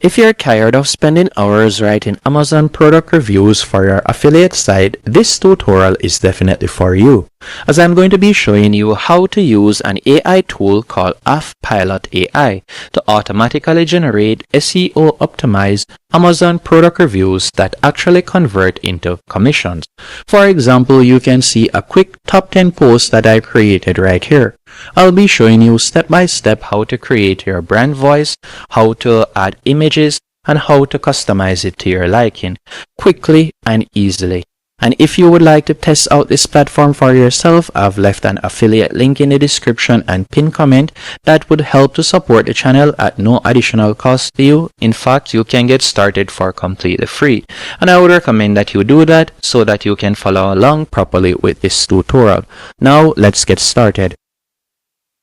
If you're tired of spending hours writing Amazon product reviews for your affiliate site, this tutorial is definitely for you, as I'm going to be showing you how to use an AI tool called AffPilot AI to automatically generate SEO-optimized Amazon product reviews that actually convert into commissions. For example, you can see a quick top 10 post that I created right here. I'll be showing you step by step how to create your brand voice, how to add images, and how to customize it to your liking quickly and easily. And if you would like to test out this platform for yourself, I've left an affiliate link in the description and pinned comment that would help to support the channel at no additional cost to you. In fact, you can get started for completely free. And I would recommend that you do that so that you can follow along properly with this tutorial. Now, let's get started.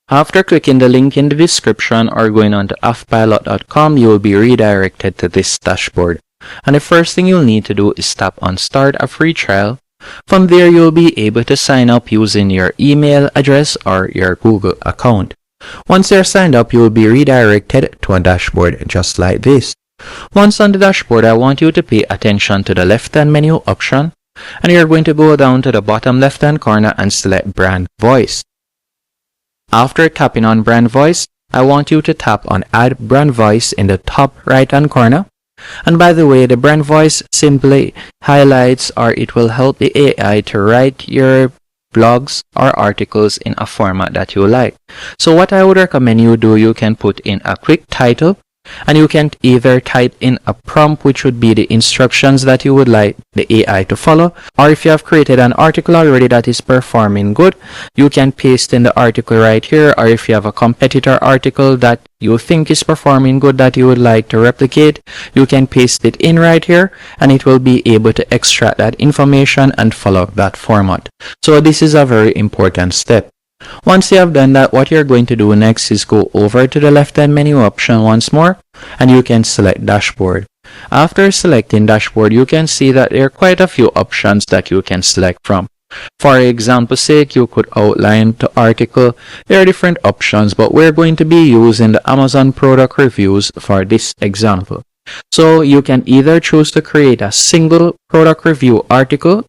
After clicking the link in the description or going on to affpilot.com, you will be redirected to this dashboard. And the first thing you'll need to do is tap on Start a Free Trial. From there, you'll be able to sign up using your email address or your Google account. Once you're signed up, you'll be redirected to a dashboard just like this. Once on the dashboard, I want you to pay attention to the left-hand menu option, and you're going to go down to the bottom left-hand corner and select Brand Voice. After tapping on Brand Voice, I want you to tap on Add Brand Voice in the top right-hand corner. And by the way, the brand voice simply highlights, or it will help the AI to write your blogs or articles in a format that you like. So what I would recommend you do, you can put in a quick title, and you can either type in a prompt, which would be the instructions that you would like the AI to follow, or if you have created an article already that is performing good, you can paste in the article right here. Or if you have a competitor article that you think is performing good that you would like to replicate, you can paste it in right here, and it will be able to extract that information and follow that format. So this is a very important step. Once you have done that, what you're going to do next is go over to the left-hand menu option once more, and you can select Dashboard. After selecting Dashboard, you can see that there are quite a few options that you can select from. For example's sake, you could outline the article. There are different options, but we're going to be using the Amazon product reviews for this example. So you can either choose to create a single product review article,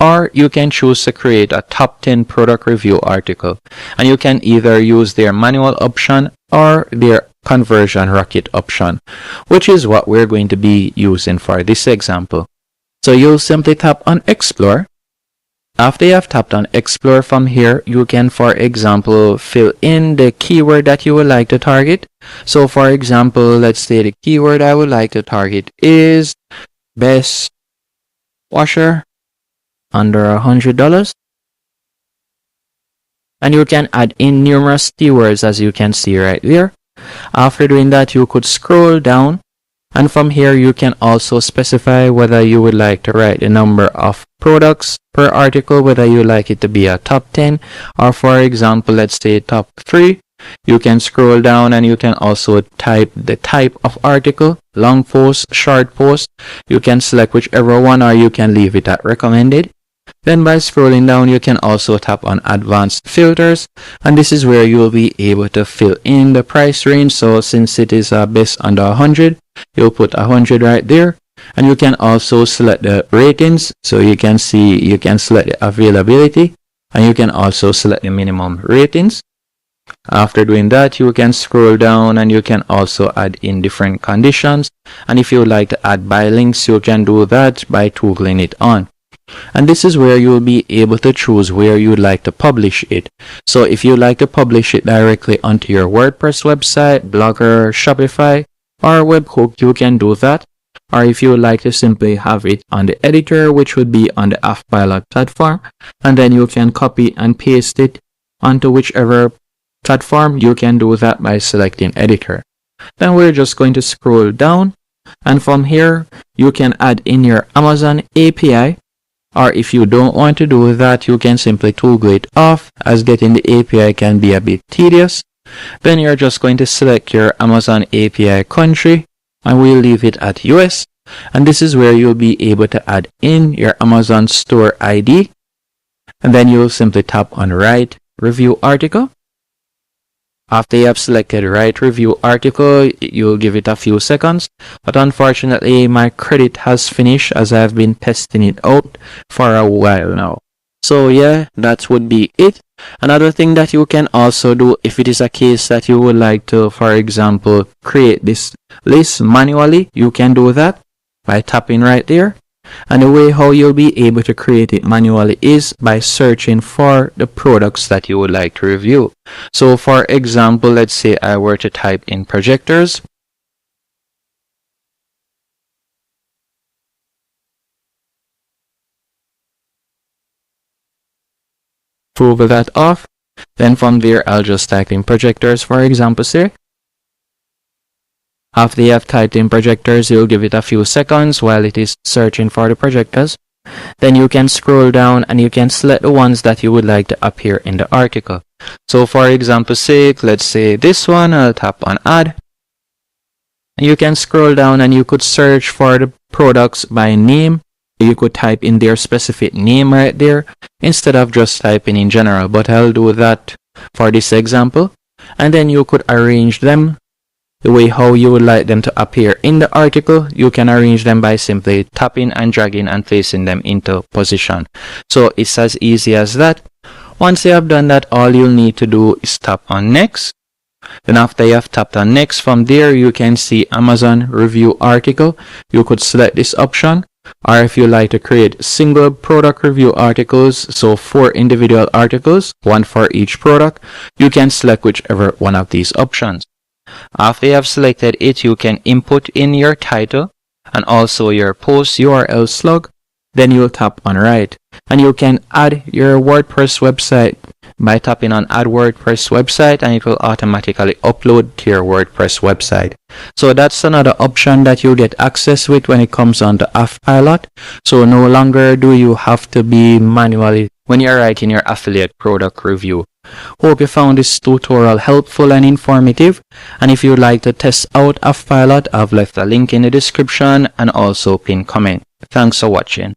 or you can choose to create a top 10 product review article, and you can either use their manual option or their conversion rocket option, which is what we're going to be using for this example. So you'll simply tap on Explore. After you have tapped on Explore, from here you can, for example, fill in the keyword that you would like to target. So for example, let's say the keyword I would like to target is best washer under $100, and you can add in numerous keywords as you can see right there. After doing that, you could scroll down, and from here you can also specify whether you would like to write the number of products per article, whether you like it to be a top 10, or for example, let's say top 3. You can scroll down and you can also type the type of article, long post, short post. You can select whichever one, or you can leave it at recommended. Then by scrolling down, you can also tap on Advanced Filters, and this is where you will be able to fill in the price range. So since it is best under 100, you'll put 100 right there. And you can also select the ratings. So you can see, you can select the availability, and you can also select the minimum ratings. After doing that, you can scroll down and you can also add in different conditions. And if you would like to add buy links, you can do that by toggling it on. And this is where you'll be able to choose where you'd like to publish it. So if you like to publish it directly onto your WordPress website, Blogger, Shopify, or webhook, you can do that. Or if you would like to simply have it on the editor, which would be on the AffPilot platform, and then you can copy and paste it onto whichever platform, you can do that by selecting editor. Then we're just going to scroll down, and from here you can add in your Amazon API. Or if you don't want to do that, you can simply toggle it off, as getting the API can be a bit tedious. Then you're just going to select your Amazon API country, and we'll leave it at US. And this is where you'll be able to add in your Amazon store ID. And then you'll simply tap on Write Review Article. After you have selected write review article, you'll give it a few seconds. But unfortunately, my credit has finished as I've been testing it out for a while now. So yeah, that would be it. Another thing that you can also do, if it is a case that you would like to, for example, create this list manually, you can do that by tapping right there. And the way how you'll be able to create it manually is by searching for the products that you would like to review. So for example, let's say I were to type in projectors. Prove that off. Then from there, I'll just type in projectors, for example, say. After you have typed in projectors, you'll give it a few seconds while it is searching for the projectors. Then you can scroll down and you can select the ones that you would like to appear in the article. So for example sake, let's say this one, I'll tap on add. And you can scroll down and you could search for the products by name. You could type in their specific name right there instead of just typing in general, but I'll do that for this example. And then you could arrange them the way how you would like them to appear in the article. You can arrange them by simply tapping and dragging and placing them into position. So it's as easy as that. Once you have done that, all you'll need to do is tap on next. Then after you have tapped on next, from there you can see Amazon review article. You could select this option, or if you like to create single product review articles, so 4 individual articles, 1 for each product, you can select whichever one of these options. After you have selected it, you can input in your title and also your post URL slug. Then you'll tap on write, and you can add your WordPress website by tapping on add WordPress website, and it will automatically upload to your WordPress website. So that's another option that you get access with when it comes on to AffPilot. So no longer do you have to be manually when you're writing your affiliate product review. Hope you found this tutorial helpful and informative, and if you'd like to test out AffPilot, I've left a link in the description and also pinned comment. Thanks for watching.